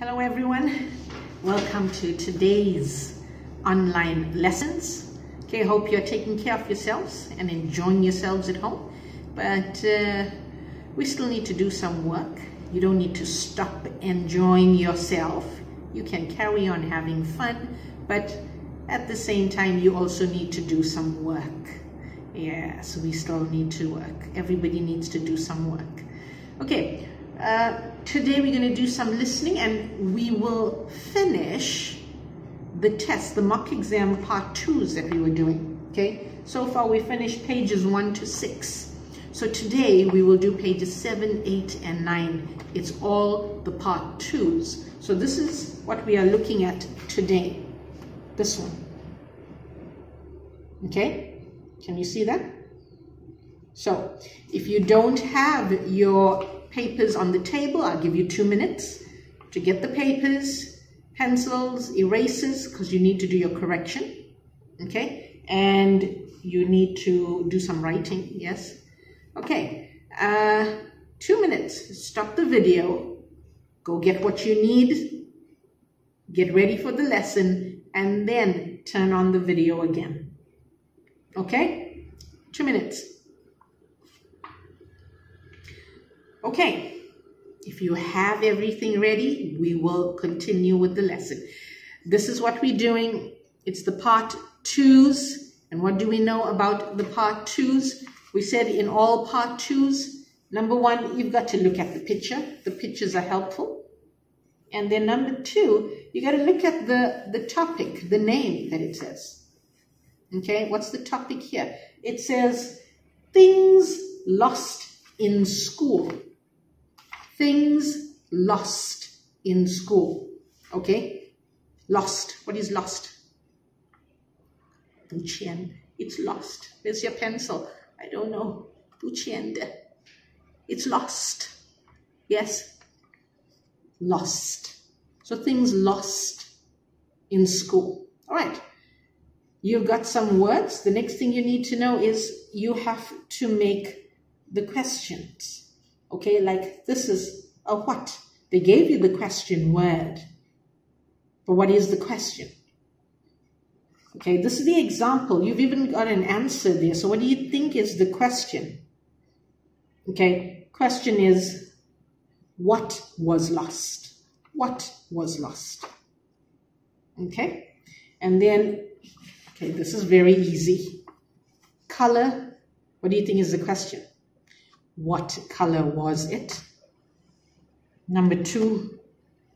Hello everyone, welcome to today's online lessons. Okay, I hope you're taking care of yourselves and enjoying yourselves at home, but we still need to do some work. You don't need to stop enjoying yourself. You can carry on having fun, but at the same time you also need to do some work. Yes, we still need to work. Everybody needs to do some work. Okay. Today we're going to do some listening and we will finish the test, the mock exam part 2s that we were doing. Okay, so far we finished pages 1 to 6. So today we will do pages 7, 8 and 9. It's all the part 2s. So this is what we are looking at today. This one. Okay, can you see that? So if you don't have your papers on the table, I'll give you 2 minutes to get the papers, pencils, erasers, because you need to do your correction, okay? And you need to do some writing, yes? Okay, 2 minutes. Stop the video, go get what you need, get ready for the lesson, and then turn on the video again, okay? 2 minutes. Okay, if you have everything ready, we will continue with the lesson. This is what we're doing. It's the part 2s. And what do we know about the part 2s? We said in all part 2s, number 1, you've got to look at the picture. The pictures are helpful. And then number 2, you got to look at the topic, the name that it says. Okay, what's the topic here? It says, things lost in school. Things lost in school. Okay? Lost. What is lost? Buchien. It's lost. Where's your pencil? I don't know. Buchiende. It's lost. Yes? Lost. So things lost in school. All right. You've got some words. The next thing you need to know is you have to make the questions. Okay, like this is a what? They gave you the question word. But what is the question? Okay, this is the example. You've even got an answer there. So what do you think is the question? Okay, question is, what was lost? What was lost? Okay, and then, okay, this is very easy. Color, what do you think is the question? What color was it? Number 2,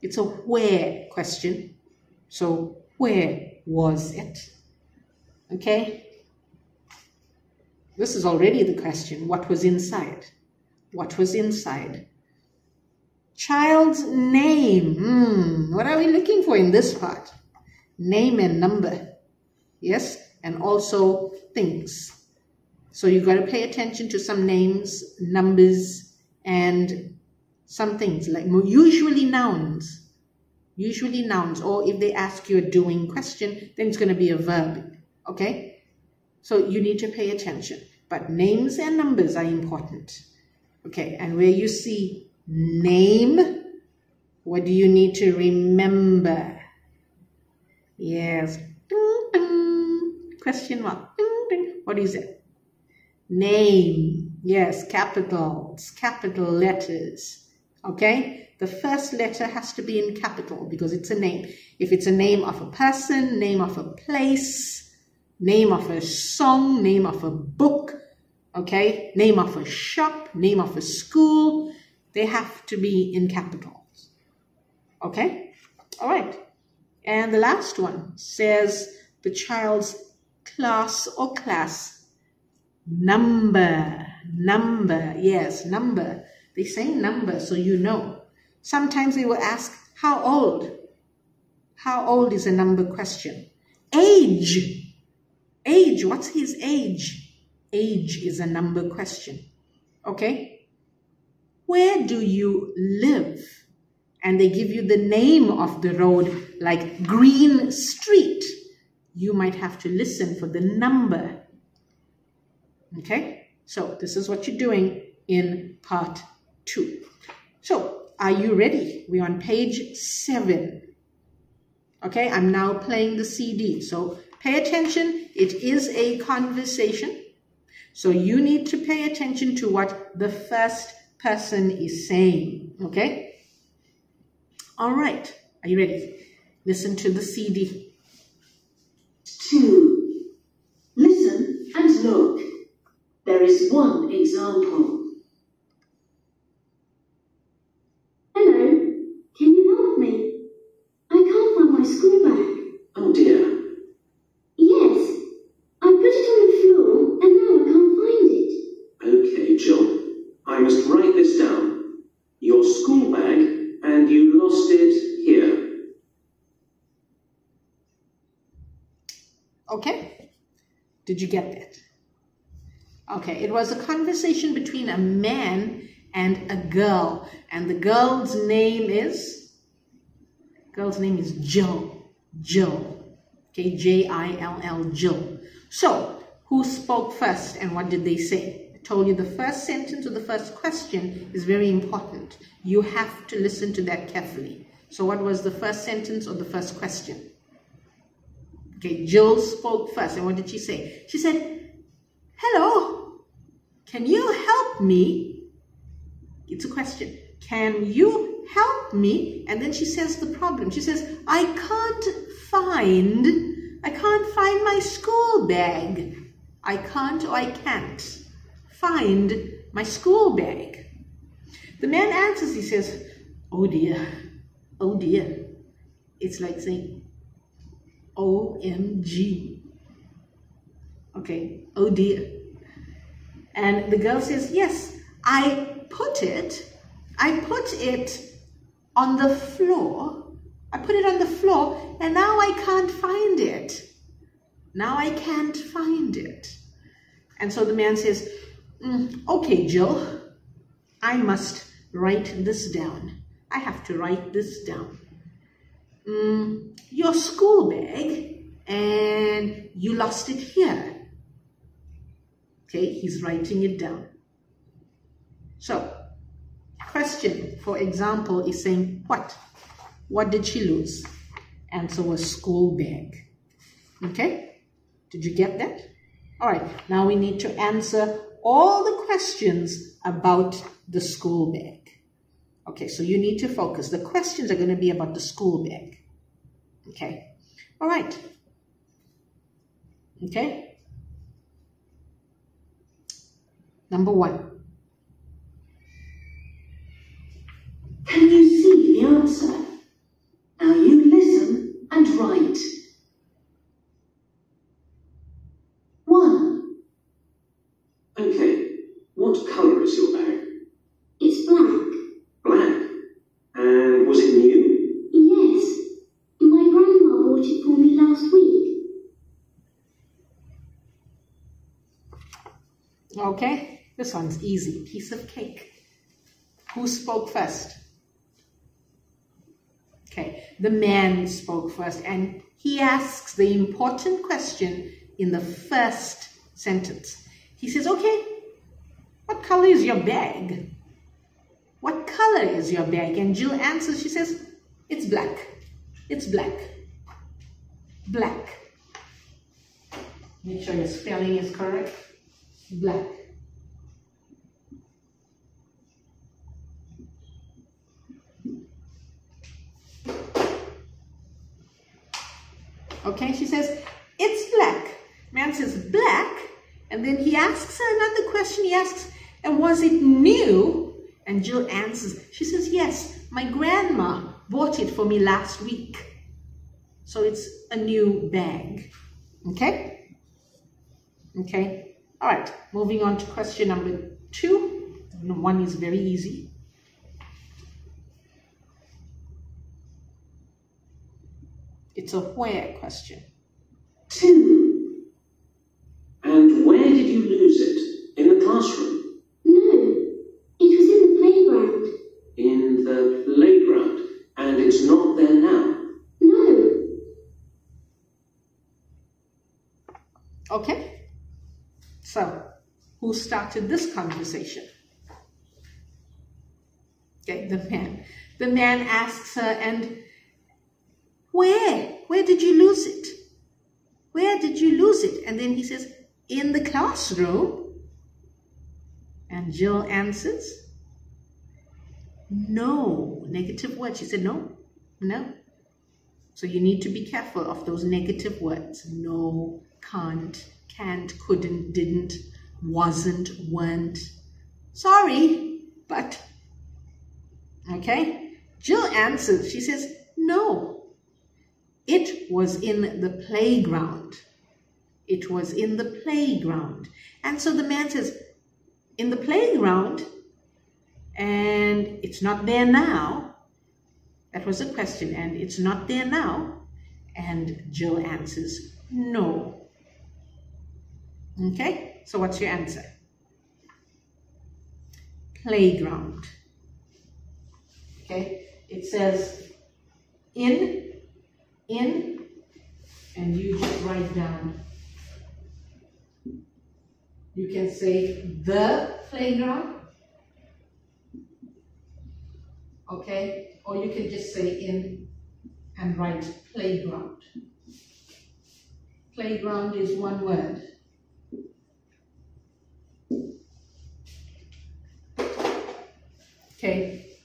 it's a where question. So where was it? Okay. This is already the question. What was inside? What was inside? Child's name. What are we looking for in this part? Name and number. Yes. And also things. So you've got to pay attention to some names, numbers, and some things, like usually nouns. Usually nouns, or if they ask you a doing question, then it's going to be a verb, okay? So you need to pay attention. But names and numbers are important, okay? And where you see name, what do you need to remember? Yes. Question mark. What is it? Name, yes, capitals, capital letters, okay? The first letter has to be in capital because it's a name. If it's a name of a person, name of a place, name of a song, name of a book, okay? Name of a shop, name of a school, they have to be in capitals, okay? All right. And the last one says the child's class or class number, yes, number. They say number, so you know. Sometimes they will ask, how old? How old is a number question? Age. Age, what's his age? Age is a number question, okay? Where do you live? And they give you the name of the road, like Green Street. You might have to listen for the number. Okay, so this is what you're doing in part 2. So are you ready? We're on page 7. Okay, I'm now playing the CD. So pay attention. It is a conversation. So you need to pay attention to what the first person is saying. Okay? All right. Are you ready? Listen to the CD. 2. Listen and look. There is one example. Hello, can you help me? I can't find my school bag. Oh dear. Yes, I put it on the floor and now I can't find it. Okay, Jill. I must write this down. Your school bag, and you lost it here. Okay? Did you get that? Okay, it was a conversation between a man and a girl. And the girl's name is Jill. Jill. Okay, Jill, Jill. So, who spoke first and what did they say? I told you the first sentence or the first question is very important. You have to listen to that carefully. So what was the first sentence or the first question? Okay, Jill spoke first. And what did she say? She said, hello, can you help me? It's a question. Can you help me? And then she says the problem. She says, I can't find my school bag. I can't find my school bag. The man answers, he says, oh dear. It's like saying, OMG. Okay, oh dear. And the girl says, yes, I put it on the floor. I put it on the floor and now I can't find it. And so the man says, okay, Jill, I must write this down. I have to write this down. Your school bag, and you lost it here. Okay, he's writing it down. So, question, for example, is saying what? What did she lose? Answer was school bag. Okay, did you get that? All right, now we need to answer all the questions about the school bag. Okay, so you need to focus. The questions are going to be about the school bag. Okay, all right. Okay. Number 1. Can you see the answer? Now you listen and write. 1. Okay, what colour is your bag? It's black. Black. And was it new? Yes. My grandma bought it for me last week. Okay, this one's easy. Piece of cake. Who spoke first? Okay, the man spoke first and he asks the important question in the first sentence. He says, okay, what color is your bag? What color is your bag? And Jill answers, she says, it's black. It's black. Black. Make sure your spelling is correct. Black. Okay, she says, it's black. Man says, black. And then he asks her another question. He asks, and was it new? And Jill answers, she says, yes, my grandma bought it for me last week. So it's a new bag. Okay? Okay. All right. Moving on to question number 2. 1 is very easy. It's a where question. 2. And where did you lose it? In the classroom? No, it was in the playground. In the playground. And it's not there now? No. Okay. So, who started this conversation? Okay, the man asks her, and where did you lose it? Where did you lose it? And then he says, in the classroom. And Jill answers, no, negative word. She said, no. So you need to be careful of those negative words. No, can't, couldn't, didn't, wasn't, weren't. Sorry, but. Okay, Jill answers. She says, no, it was in the playground. It was in the playground. And so the man says, in the playground, and it's not there now. That was a question, and it's not there now. And Jill answers, no. Okay, so what's your answer? Playground. Okay, it says in, and you just write down. You can say the playground, okay, or you can just say in and write playground. Playground is one word. Okay,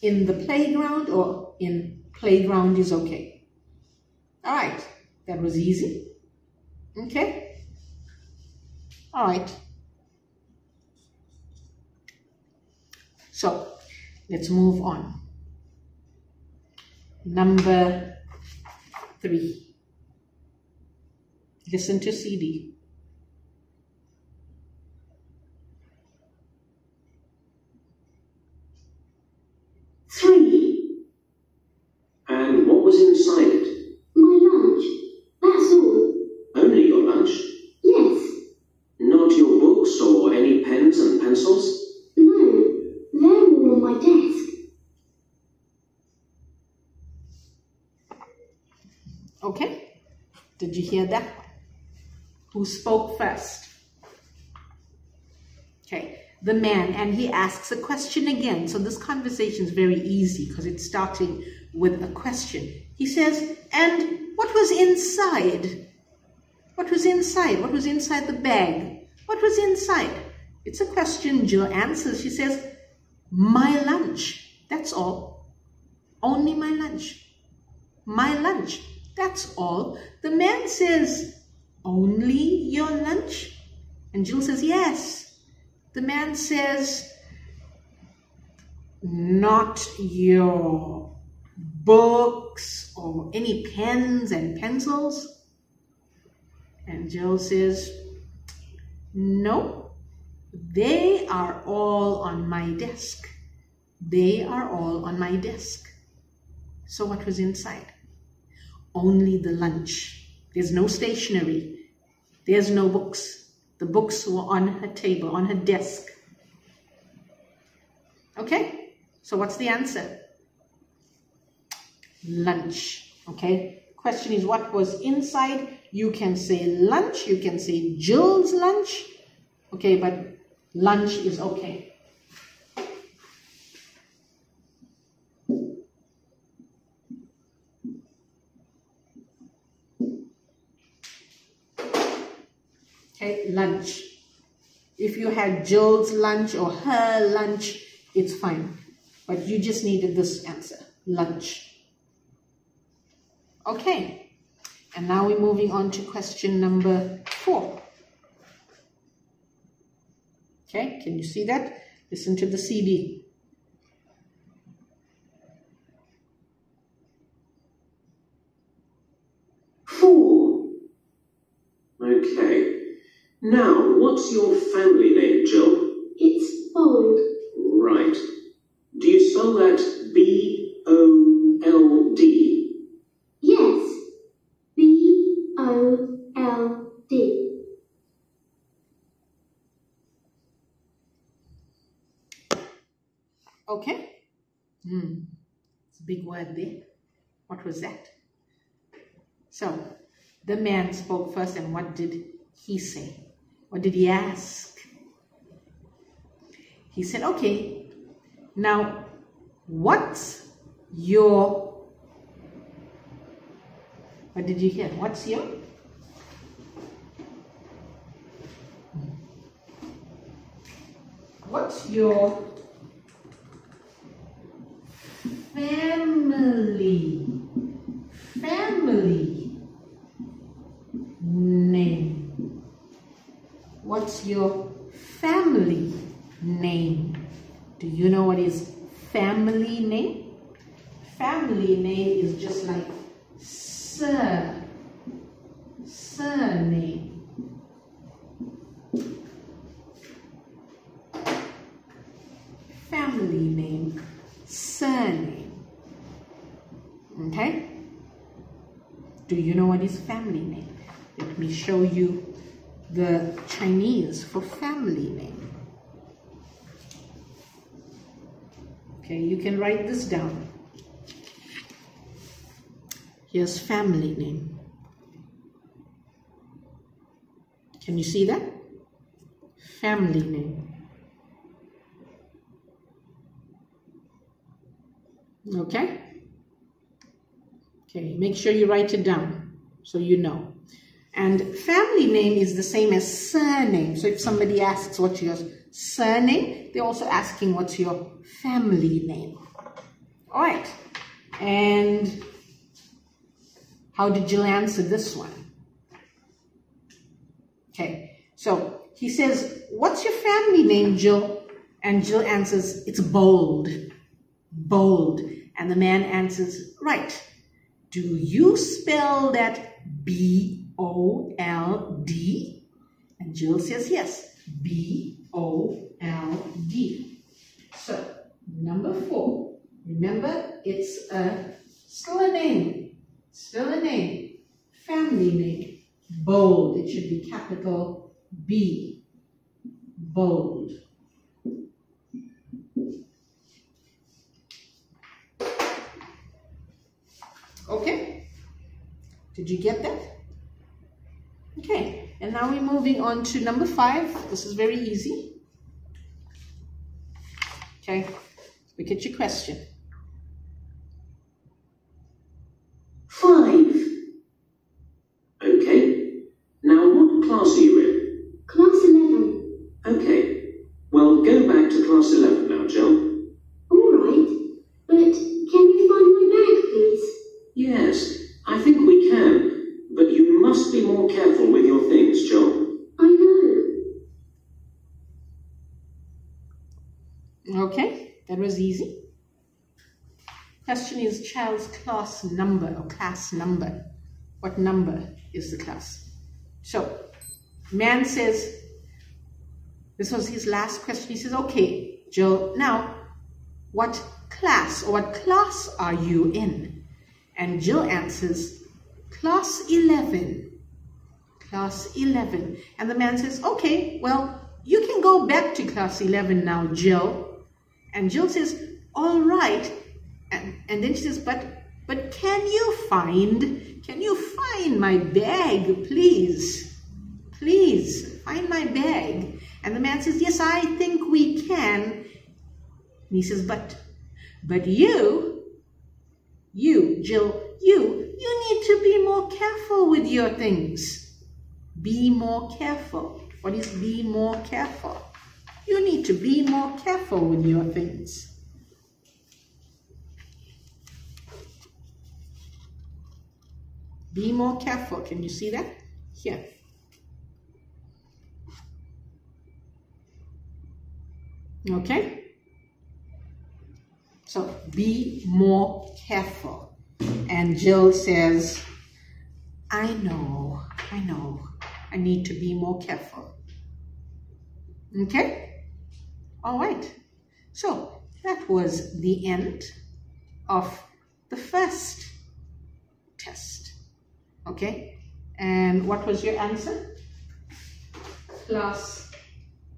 in the playground or in playground is okay. All right, that was easy. Okay. All right. So let's move on. Number 3. Listen to CD. And what was inside it? My lunch. That's all. Only your lunch? Yes. Not your books or any pens and pencils? No, they're all on my desk. Okay, did you hear that? Who spoke first? Okay, the man, and he asks a question again. So this conversation is very easy because it's starting with a question. He says, and what was inside? What was inside? What was inside the bag? What was inside? It's a question. Jill answers. She says, my lunch. That's all. Only my lunch. My lunch. That's all. The man says, only your lunch? And Jill says, yes. The man says, not your books or any pens and pencils? And Jill says, no, they are all on my desk. They are all on my desk. So what was inside? Only the lunch. There's no stationery. There's no books. The books were on her table, on her desk. Okay, so what's the answer? Lunch. Okay, question is what was inside? You can say lunch, you can say Jill's lunch. Okay, but lunch is okay. Okay, lunch. If you had Jill's lunch or her lunch, it's fine. But you just needed this answer, lunch. Okay, and now we're moving on to question number 4. Okay, can you see that? Listen to the CD. Okay. Now, what's your family name, Jill? It's bold. Right. Do you spell that B-O-L-D? Yes. B-O-L-D. Okay. It's a big word there. What was that? So, the man spoke first, and what did he say? What did he ask? He said, okay, now What's your, what did you hear? What's your? What's your family name? What's your family name? Do you know what is family name? Family name is just like surname. Family name, surname. Okay? Do you know what is family name? Let me show you the Chinese for family name. Okay, you can write this down. Here's family name. Can you see that? Family name. Okay? Okay, make sure you write it down so you know. And family name is the same as surname. So if somebody asks what's your surname, they're also asking what's your family name. All right. And how did Jill answer this one? Okay, so he says, what's your family name, Jill? And Jill answers, it's Bold. Bold. And the man answers, right. Do you spell that B-O-L-D? And Jill says, yes, B-O-L-D. So, number 4. Remember, it's still a name. Still a name. Family name. Bold. It should be capital B. Bold. Okay? Did you get that? Okay. And now we're moving on to number 5. This is very easy. Okay. Look at your question. 5. Okay. Now, what class are you in? Class 11. Okay. Well, go back to class 11 now, Jill. All right. But can you find my bag, please? Yes, I think we can. But you must be more careful with your things, Jill. I know. Okay, that was easy. Question is child's class number or class number. What number is the class? So, man says, this was his last question. He says, okay, Jill, now, what class or what class are you in? And Jill answers, class 11. Class 11. And the man says, okay, well, you can go back to class 11 now, Jill. And Jill says, all right. And then she says, but can you find my bag, please? Please, find my bag. And the man says, yes, I think we can. And he says, but you, Jill, you need to be more careful with your things. Be more careful. What is be more careful? You need to be more careful with your things. Be more careful. Can you see that? Here. Okay? So, be more careful. And Jill says, I know. I need to be more careful. Okay? All right. So, that was the end of the first test. Okay? And what was your answer? Class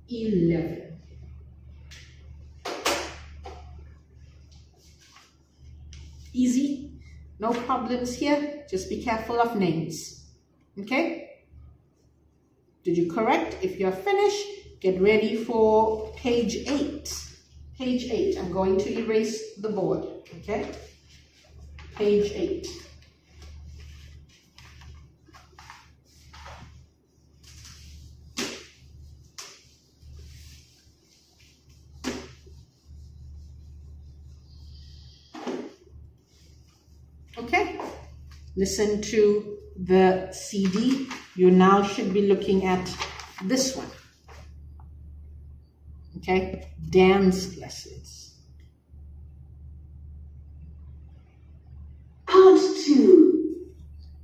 11. Easy. No problems here. Just be careful of names. Okay? Did you correct? If you're finished, get ready for page 8. Page 8. I'm going to erase the board, okay? Page 8. Okay, listen to the CD. You now should be looking at this one. Okay, dance lessons. Part 2.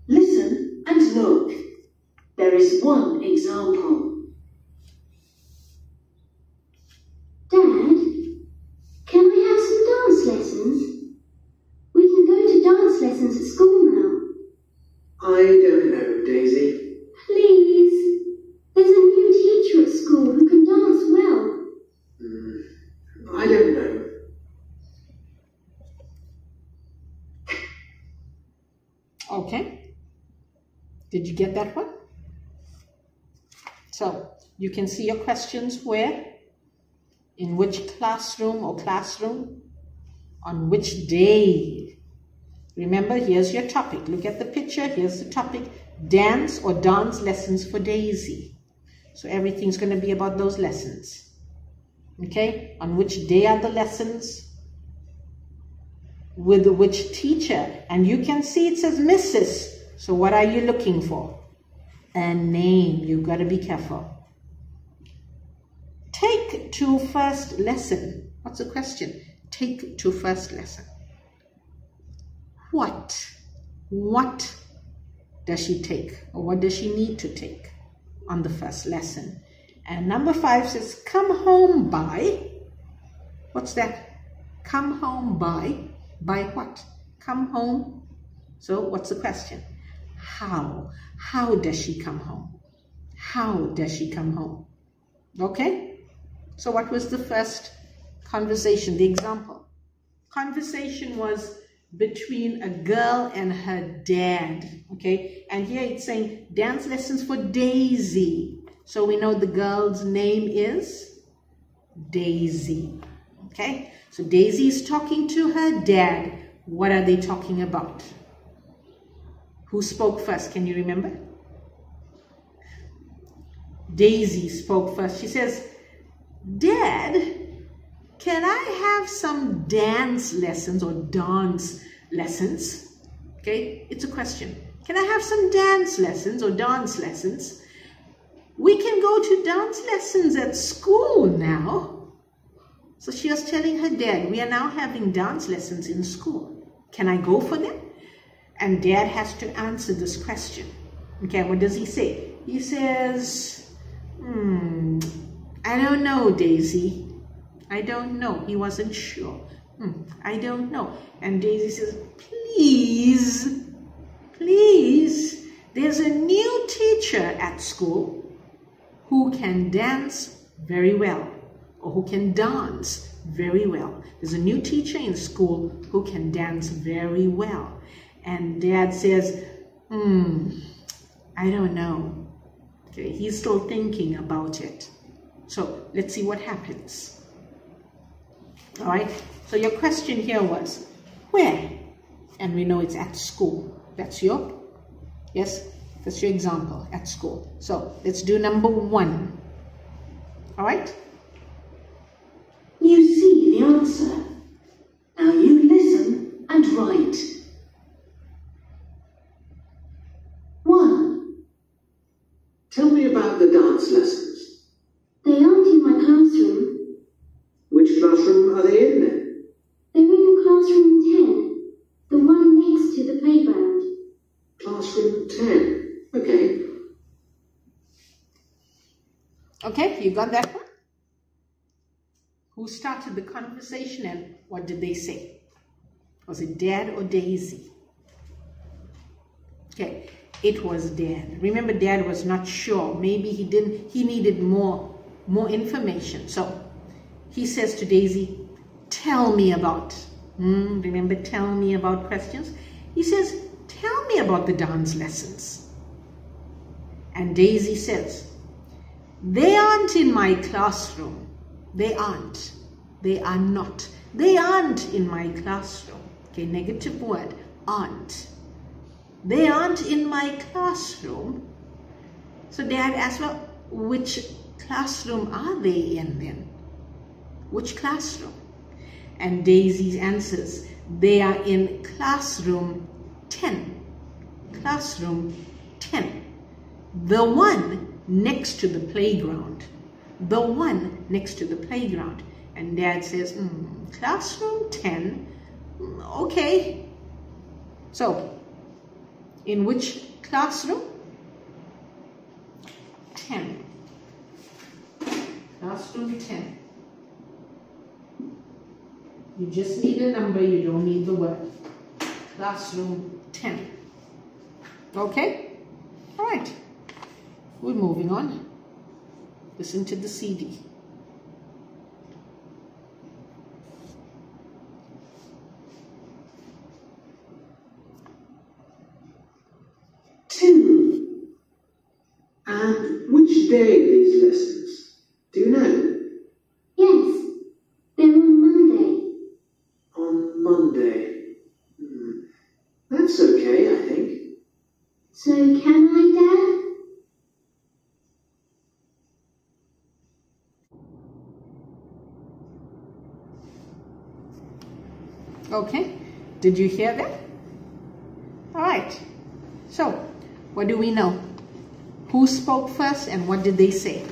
Listen and look. There is one example. Dad, can I have some dance lessons? We can go to dance lessons at school now. I don't know, Daisy. Please. There's a new teacher at school who can dance well. I don't know. Okay, did you get that one? So you can see your questions where, in which classroom or classroom, on which day. Remember, here's your topic. Look at the picture. Here's the topic. Dance or dance lessons for Daisy. So everything's going to be about those lessons. Okay, on which day are the lessons? With which teacher? And you can see it says Mrs. So what are you looking for? A name. You've got to be careful. Take to first lesson. What's the question? Take to first lesson. What does she take, or what does she need to take on the first lesson? And number 5 says, come home by, what's that? Come home by what? Come home. So what's the question? How does she come home? How does she come home? Okay, so what was the first conversation, the example? Conversation was between a girl and her dad, okay? And here it's saying dance lessons for Daisy. So we know the girl's name is Daisy, okay? So Daisy is talking to her dad. What are they talking about? Who spoke first? Can you remember? Daisy spoke first. She says, Dad, can I have some dance lessons or dance lessons? Okay, it's a question. Can I have some dance lessons or dance lessons? We can go to dance lessons at school now. So she was telling her dad, we are now having dance lessons in school. Can I go for them? And dad has to answer this question. Okay, what does he say? He says, I don't know, Daisy. I don't know. He wasn't sure. I don't know. And Daisy says, please, there's a new teacher at school who can dance very well, or who can dance very well. There's a new teacher in school who can dance very well. And Dad says, I don't know. Okay, he's still thinking about it. So let's see what happens. All right, so your question here was, where? And we know it's at school. That's your, yes, that's your example, at school. So let's do number 1. All right? You see the answer. Now you listen and write. 1. Tell me about the dance lessons. They aren't in my classroom. Which classroom are they in then? They're in classroom 10, the one next to the playground. Classroom 10. Okay. Okay, you got that one? Who started the conversation and what did they say? Was it Dad or Daisy? Okay, it was Dad. Remember, Dad was not sure. Maybe he needed more information. So he says to Daisy, tell me about. Remember, tell me about questions? He says, tell me about the dance lessons. And Daisy says, they aren't in my classroom. They aren't. They are not. They aren't in my classroom. Okay, negative word, aren't. They aren't in my classroom. So Dad asked, well, which classroom are they in then? Which classroom? And Daisy answers, they are in classroom 10. Classroom 10. The one next to the playground. The one next to the playground. And Dad says, classroom 10. Okay. So, in which classroom? 10. Classroom 10. You just need a number, you don't need the word. Classroom 10. Okay? All right. We're moving on. Listen to the CD. And which day are these lessons? Do you know? Yes, they're on Monday. On Monday. That's okay, I think. So can I, Dad? Okay. Did you hear that? All right. So, what do we know? Who spoke first and what did they say?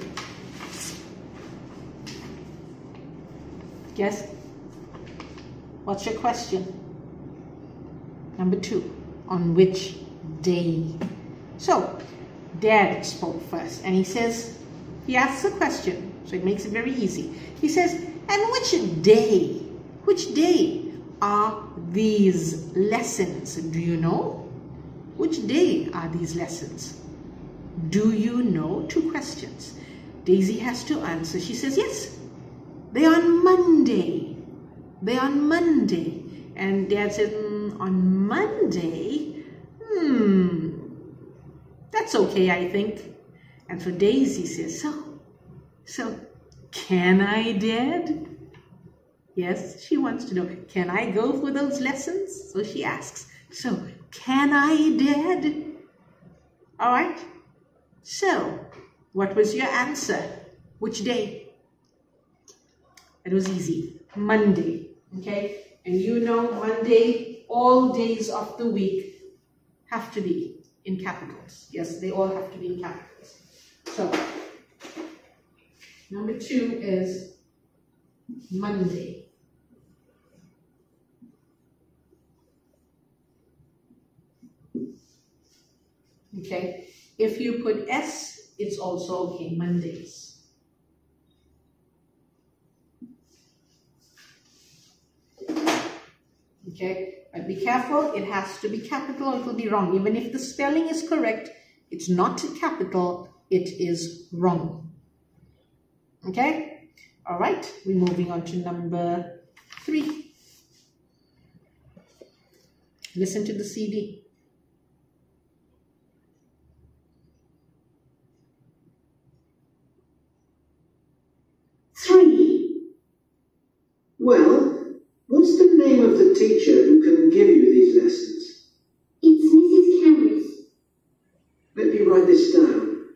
Yes? What's your question? Number 2. On which day? So, Dad spoke first and he asks a question, so it makes it very easy. He says, and which day? Which day are these lessons? Do you know? Which day are these lessons? Do you know? 2 questions. Daisy has to answer. She says, yes, they're on Monday. They're on Monday. And Dad says, on Monday? That's okay, I think. And so Daisy says, so can I, Dad? Yes, she wants to know, can I go for those lessons? So she asks, so can I, Dad? All right. So, what was your answer? Which day? It was easy. Monday. Okay? And you know Monday, all days of the week have to be in capitals. Yes, they all have to be in capitals. So, number 2 is Monday. Okay? If you put S, it's also okay, Mondays. Okay, but be careful, it has to be capital, it will be wrong. Even if the spelling is correct, it's not capital, it is wrong. Okay, all right, we're moving on to number 3. Listen to the CD. Well, what's the name of the teacher who can give you these lessons? It's Mrs. Carris. Let me write this down.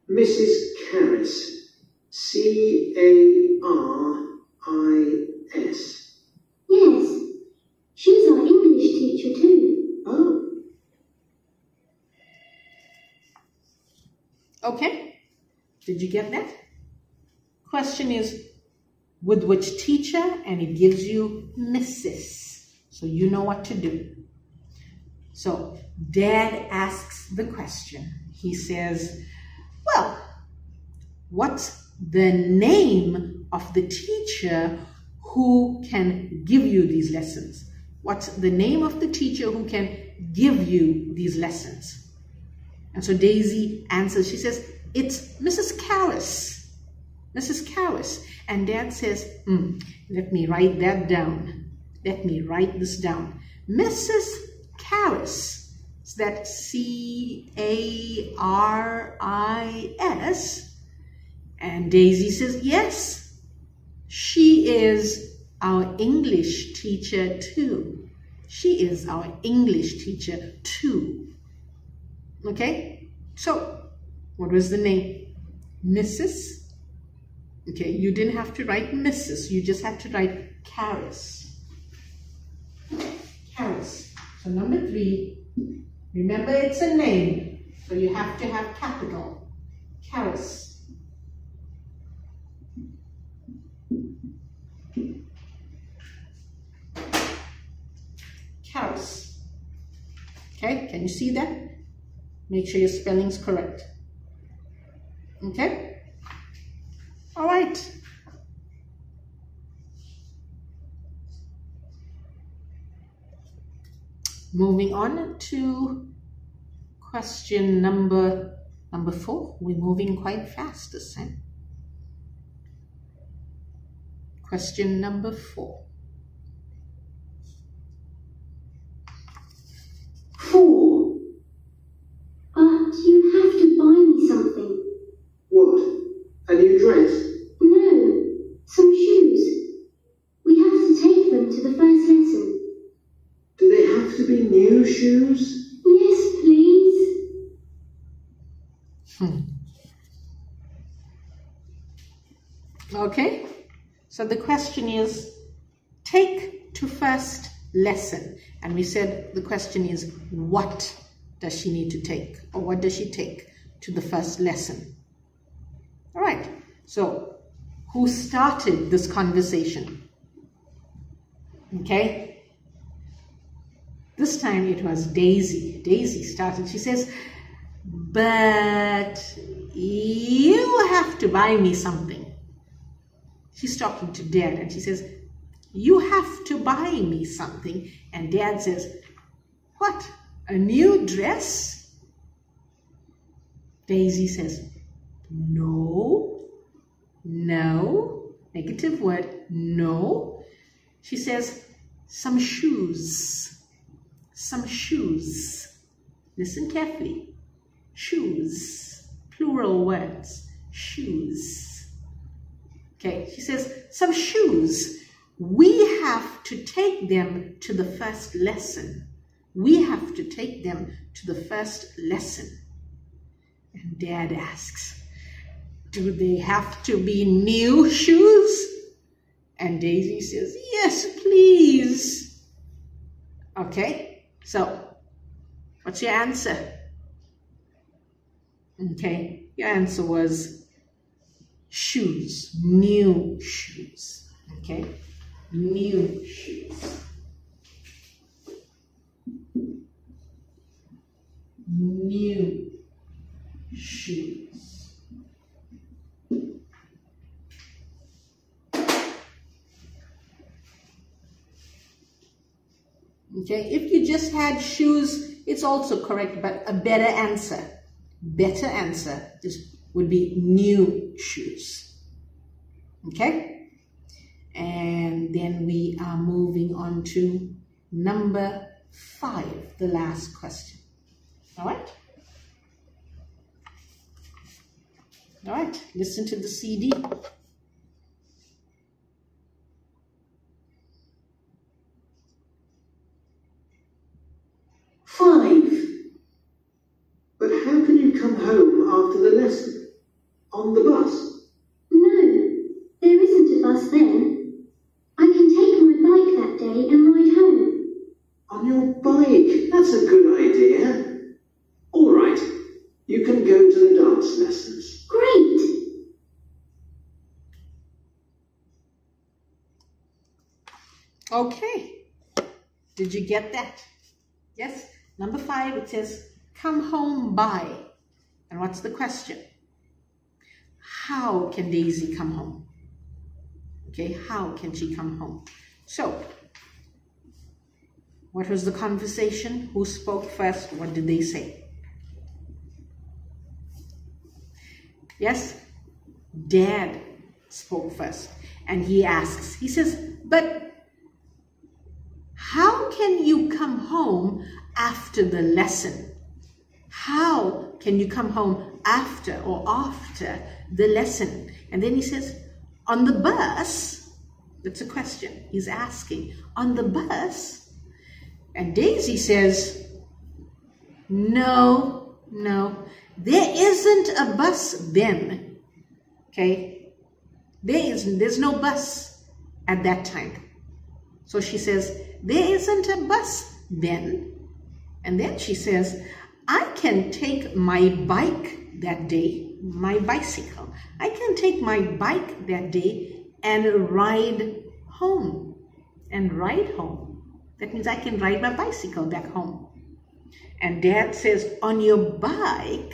Mrs. Carris. C-A-R-I-S. Yes, she's our English teacher too. Oh. Okay, did you get that? Question is, with which teacher, and it gives you Mrs. So you know what to do. So Dad asks the question. He says, well, what's the name of the teacher who can give you these lessons? What's the name of the teacher who can give you these lessons? And so Daisy answers, she says, it's Mrs. Carris. Mrs. Carris. And Dad says, let me write that down. Let me write this down. Mrs. Carris. So that's C-A-R-I-S. And Daisy says, yes. She is our English teacher too. She is our English teacher too. Okay, so what was the name? Mrs. Okay, you didn't have to write Mrs. You just had to write Caris. Caris. So number 3, remember it's a name, so you have to have capital. Caris. Caris. Okay, can you see that? Make sure your spelling's correct. Okay? All right. Moving on to question number 4. We're moving quite fast this time. Question number 4. 4. But you have to buy me something. What? A new dress? No, some shoes. We have to take them to the first lesson. Do they have to be new shoes? Yes, please. Okay, so the question is, take to first lesson. And we said the question is, what does she need to take? Or what does she take to the first lesson? All right, so who started this conversation? Okay, this time it was Daisy. Daisy started. She says, but you have to buy me something. She's talking to Dad and she says, you have to buy me something. And Dad says, what? A new dress? Daisy says, no, negative word, no. She says, some shoes. Listen carefully. Shoes, plural words, shoes. Okay, she says, some shoes. We have to take them to the first lesson. We have to take them to the first lesson. And Dad asks, do they have to be new shoes? And Daisy says, yes, please. Okay, so what's your answer? Okay, your answer was shoes, new shoes. Okay, new shoes. New shoes. Okay, if you just had shoes, it's also correct, but a better answer would be new shoes. Okay, and then we are moving on to number 5, the last question. All right, listen to the CD. But how can you come home after the lesson? On the bus? No, there isn't a bus then. I can take my bike that day and ride home. On your bike? That's a good idea. All right, you can go to the dance lessons. Great! Okay, did you get that? Yes, number 5, it says, come home by. And what's the question? How can Daisy come home? Okay, how can she come home? So, what was the conversation? Who spoke first? What did they say? Yes, Dad spoke first. And he asks, he says, but how can you come home after the lesson? How can you come home after the lesson? And then he says, On the bus, that's a question he's asking. On the bus, and Daisy says, no, there isn't a bus then. Okay, there's no bus at that time. So she says, there isn't a bus then. And then she says, I can take my bike that day, my bicycle. I can take my bike that day and ride home. That means I can ride my bicycle back home. And Dad says, on your bike?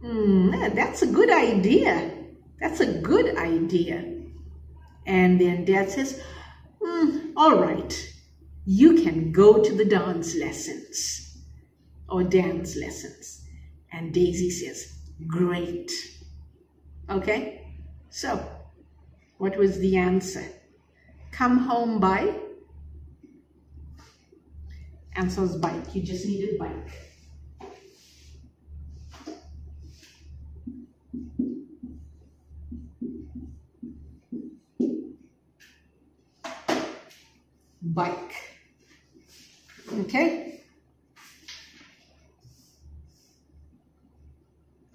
That's a good idea. That's a good idea. And then Dad says, all right, you can go to the dance lessons or dance lessons. And Daisy says, great. Okay, so what was the answer? Come home by? Answer was bike. You just needed bike. Bike. Okay?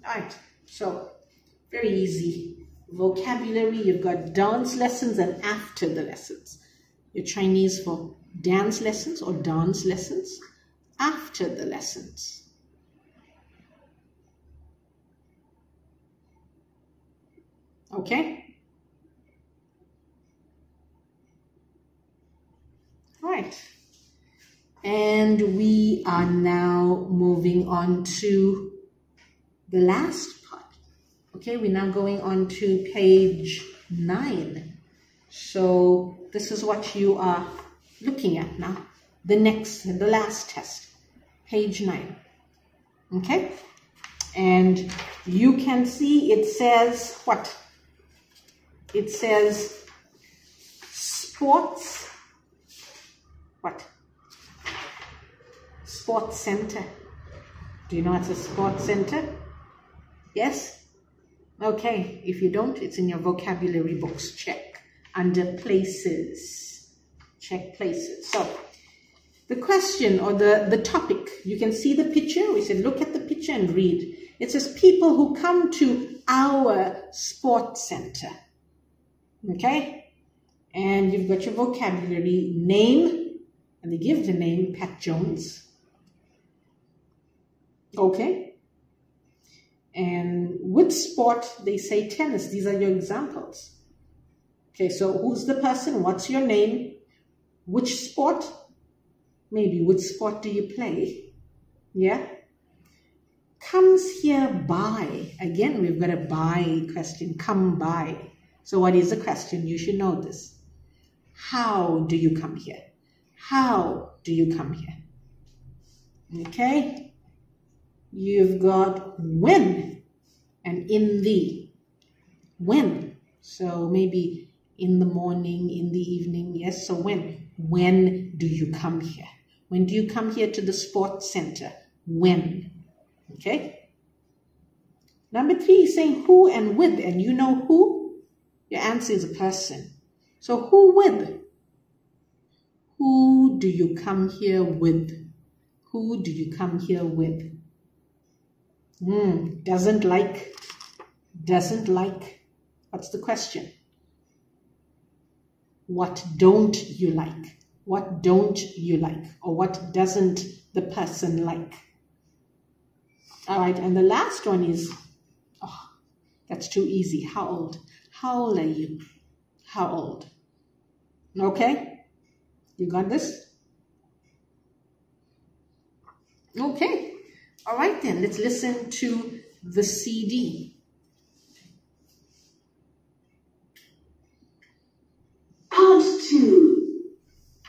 Alright, so very easy. Vocabulary, you've got dance lessons and after the lessons. Your Chinese for dance lessons or dance lessons after the lessons. Okay? Right. And we are now moving on to the last part. Okay, we're now going on to page 9. So this is what you are looking at now. The last test, page 9. Okay, and you can see it says what? It says sports. What? Sports center. Do you know what's a sports center? Yes? Okay, if you don't, it's in your vocabulary books. Check under places. Check places. So the question or the topic, you can see the picture. We said look at the picture and read. It says people who come to our sports center. Okay? And you've got your vocabulary name, and they give the name Pat Jones. Okay? And which sport? They say tennis. These are your examples. Okay, so who's the person? What's your name? Which sport? Maybe which sport do you play? Yeah? Comes here by. Again, we've got a by question. Come by. So what is the question? You should know this. How do you come here? How do you come here? Okay? You've got when and in the. When. So maybe in the morning, in the evening. Yes, so when? When do you come here? When do you come here to the sports center? When? Okay? Number 3 is saying who and with. And you know who? Your answer is a person. So who with? Who do you come here with? Who do you come here with? Doesn't like. Doesn't like. What's the question? What don't you like? What don't you like? Or what doesn't the person like? All right, and the last one is, oh, that's too easy. How old? How old are you? How old? Okay? You got this? Okay. All right then, let's listen to the CD. Part 2.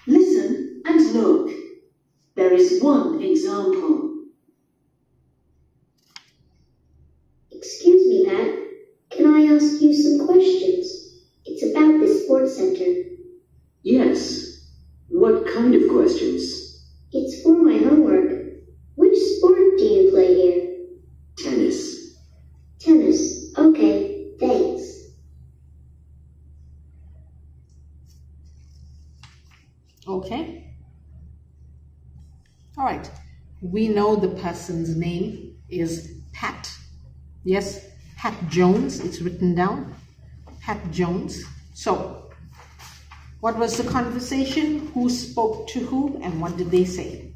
Listen and look. There is one example. Excuse me, Pat. Can I ask you some questions? It's about the sports center. Yes. What kind of questions? It's for my homework. Which sport do you play here? Tennis. Tennis. Okay, thanks. we know the person's name is Pat. Yes, Pat Jones. It's written down. Pat Jones. So, what was the conversation? Who spoke to who and what did they say?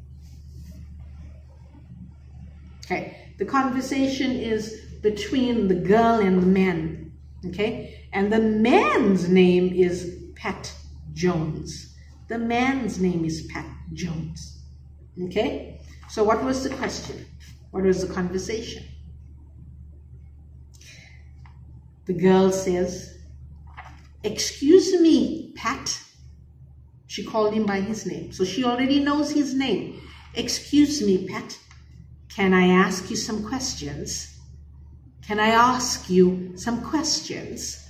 Okay, the conversation is between the girl and the man. Okay, and the man's name is Pat Jones. The man's name is Pat Jones. Okay, so what was the question? What was the conversation? The girl says, "Excuse me, Pat." She called him by his name, so she already knows his name. "Excuse me, Pat, can I ask you some questions? Can I ask you some questions?"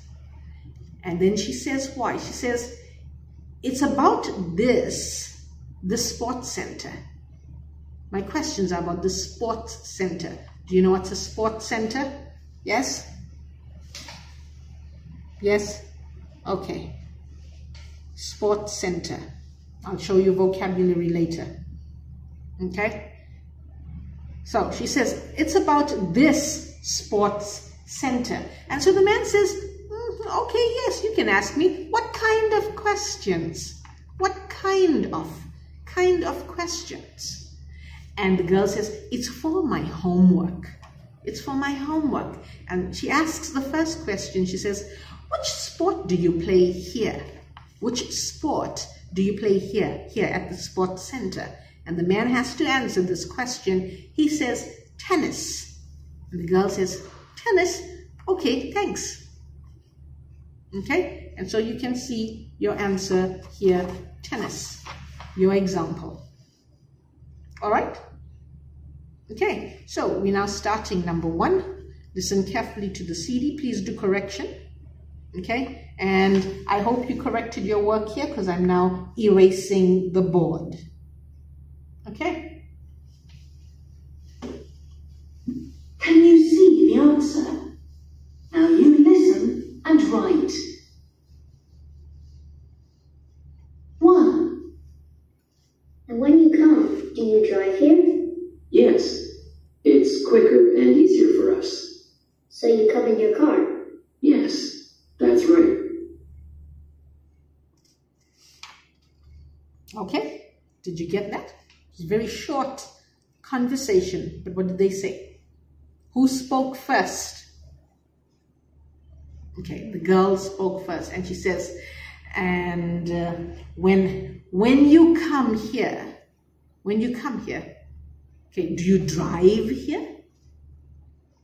And then she says, why? She says, "It's about the sports center. My questions are about the sports center." Do you know what's a sports center? Yes? Yes? Okay. Sports center. I'll show you vocabulary later. Okay? So she says, "It's about this sports center." And so the man says, "Okay, yes, you can ask me. What kind of questions? What kind of questions?" And the girl says, "It's for my homework. It's for my homework." And she asks the first question. She says, "Which sport do you play here? Which sport do you play here at the sports center?" And the man has to answer this question. He says, "Tennis." And the girl says, "Tennis? Okay, thanks." Okay, and so you can see your answer here, tennis, your example. All right? Okay, so we're now starting number 1. Listen carefully to the CD. Please do correction. Okay, and I hope you corrected your work here because I'm now erasing the board. Okay? Can you see the answer? Now you listen and write. 1. And when you come, do you drive here? Yes, it's quicker and easier for us. So you come in your car? Yes, that's right. Okay, did you get that? It's a very short conversation, but what did they say? Who spoke first? Okay, the girl spoke first, and she says, "And when you come here, okay, do you drive here?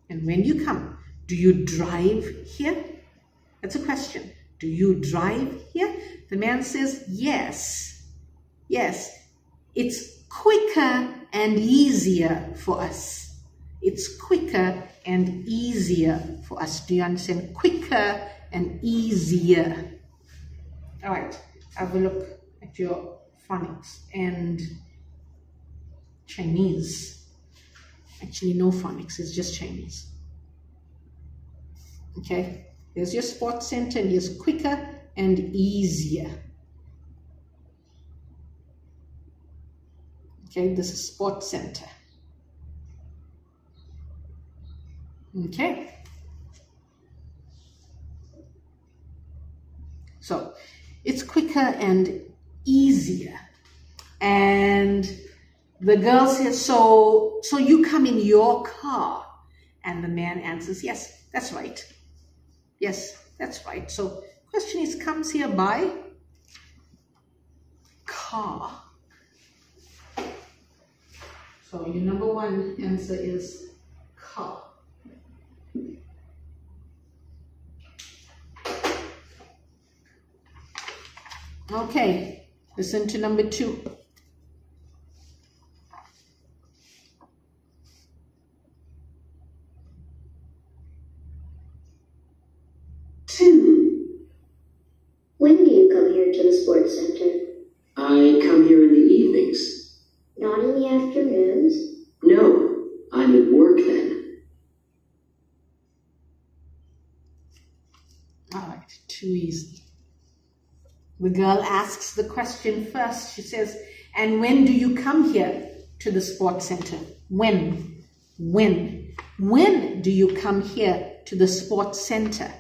And when you come, do you drive here?" That's a question. Do you drive here? The man says, "Yes, yes, it's quicker and easier for us. It's quicker and easier for us." Do you understand? Quicker and easier. All right, have a look at your phonics and Chinese. Actually, no phonics, it's just Chinese. Okay, there's your sports center, and here's quicker and easier. Okay, this is sports center. Okay. So, it's quicker and easier. And the girl says, so you come in your car? And the man answers, "Yes, that's right. Yes, that's right." So, question is, comes here by car. So, your number 1 answer is car. Okay, listen to number 2. When do you come here to the sports center? I come here in the evenings. Not in the afternoons? No, I'm at work then. All right, too easy. The girl asks the question first. She says, "And when do you come here to the sports center? When? When do you come here to the sports center?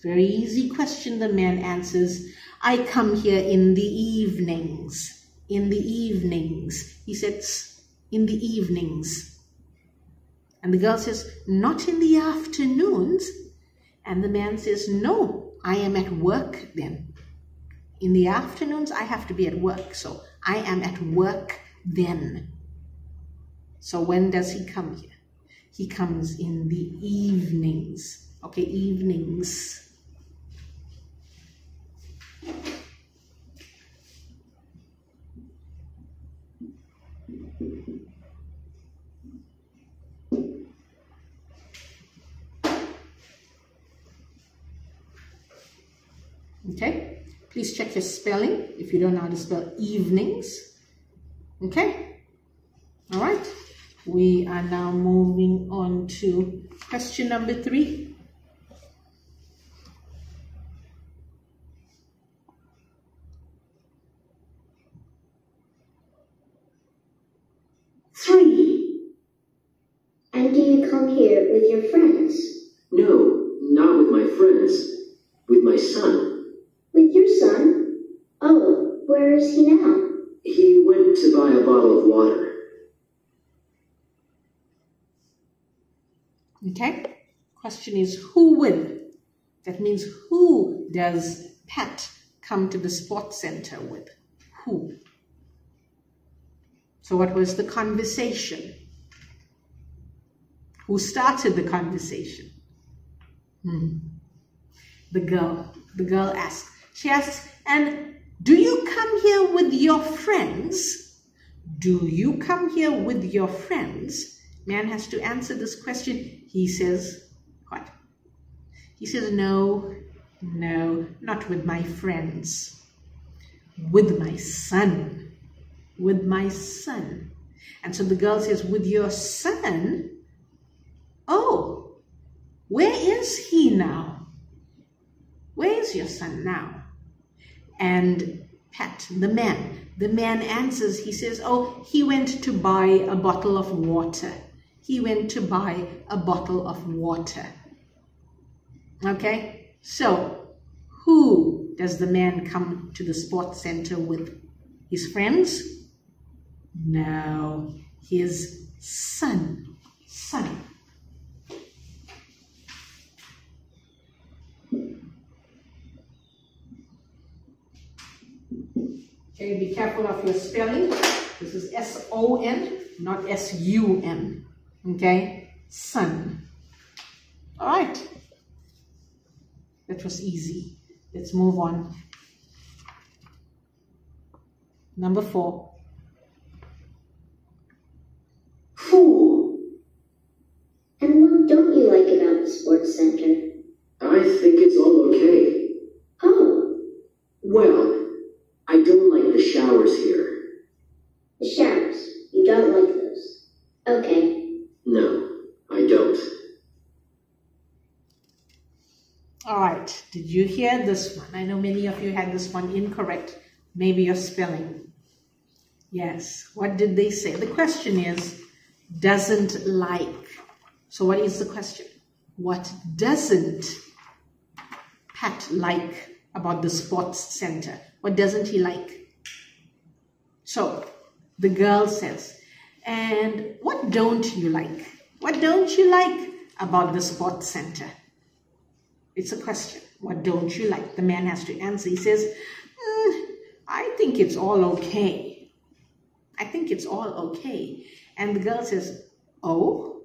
Very easy question. The man answers, I come here in the evenings. In the evenings. He says, in the evenings. And the girl says, not in the afternoons. And the man says, no, I am at work then. In the afternoons, I have to be at work. So I am at work then. So when does he come here? He comes in the evenings. Okay, evenings. Okay, please check your spelling if you don't know how to spell evenings. Okay, all right. We are now moving on to question number 3. And do you come here with your friends? No, not with my friends. With my son. With your son? Oh, where is he now? He went to buy a bottle of water. Okay, question is who with? That means who does Pat come to the sports center with? Who? So what was the conversation? Who started the conversation? The girl asked. She asks, and do you come here with your friends? Do you come here with your friends? Man has to answer this question. He says, what? He says, no, not with my friends. With my son. With my son. And so the girl says, with your son? Oh, where is he now? Where is your son now? And Pat, the man answers, he says, oh, he went to buy a bottle of water. He went to buy a bottle of water. Okay, so who does the man come to the sports center with? His friends? No, his son. Okay, be careful of your spelling. This is S-O-N, not S-U-N. Okay, son. All right. That was easy. Let's move on. Number 4. 4. And what don't you like about the sports center? I think it's all okay. Oh. Well, I don't like the showers here. The showers. You don't like those. Okay. No, I don't. All right. Did you hear this one? I know many of you had this one incorrect. Maybe your spelling. Yes. What did they say? The question is, doesn't like. So what is the question? What doesn't Pat like about the sports center? What doesn't he like? So the girl says, and what don't you like? What don't you like about the sports center? It's a question. What don't you like? The man has to answer. He says, I think it's all okay. I think it's all okay. And the girl says, oh?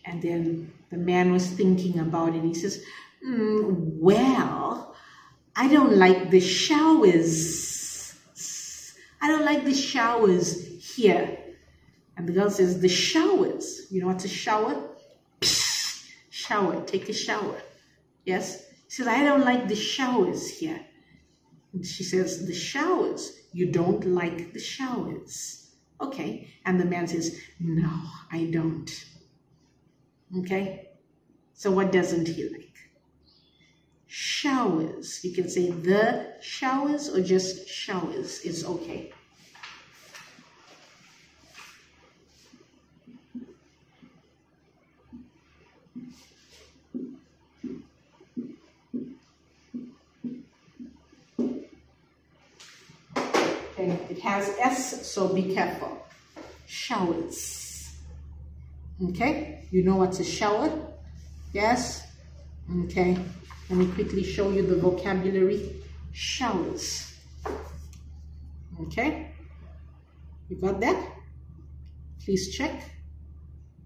And then the man was thinking about it. He says, well, I don't like the showers. I don't like the showers here. And the girl says, the showers. You know what's a shower? Psst, shower, take a shower. Yes? He says, I don't like the showers here. And she says, the showers. You don't like the showers. Okay. And the man says, no, I don't. Okay. So what doesn't he like? Showers. You can say the showers or just showers is okay. has S, so be careful. Showers. Okay, you know what's a shower? Yes? Okay, let me quickly show you the vocabulary. Showers. Okay, you got that? Please check.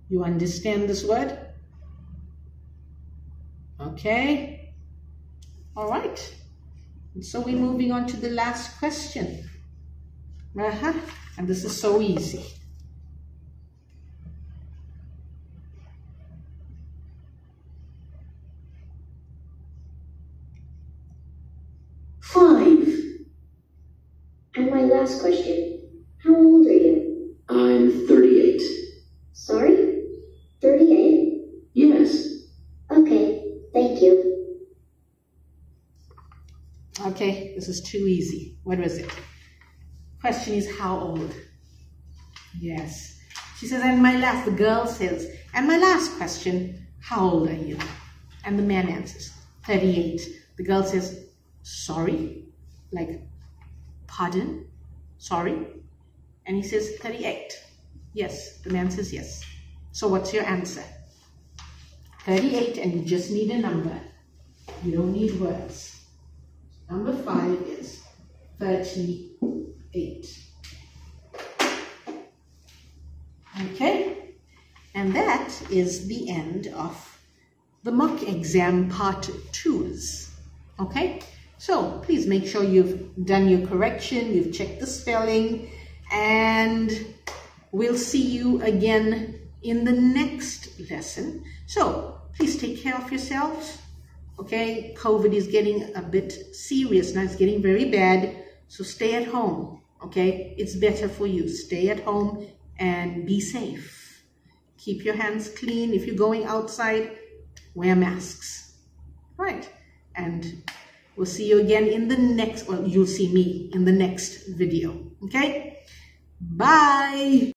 You understand this word? Okay. All right. And so we're moving on to the last question. And this is so easy. And my last question, how old are you? I'm 38. Sorry? 38? Yes. Okay, thank you. Okay, this is too easy. What was it? Question is how old? Yes. She says, the girl says, and my last question, how old are you? And the man answers, 38. The girl says, sorry? Like, pardon? Sorry? And he says, 38. Yes. The man says yes. So what's your answer? 38, and you just need a number. You don't need words. Number 5 is 38. Okay? And that is the end of the mock exam part 2s. Okay? So please make sure you've done your correction, you've checked the spelling, and we'll see you again in the next lesson. So please take care of yourselves. Okay, COVID is getting a bit serious now. It's getting very bad. So stay at home. Okay, it's better for you. Stay at home and be safe. Keep your hands clean. If you're going outside, wear masks. Right, and we'll see you again in the next, well, you'll see me in the next video. Okay, bye.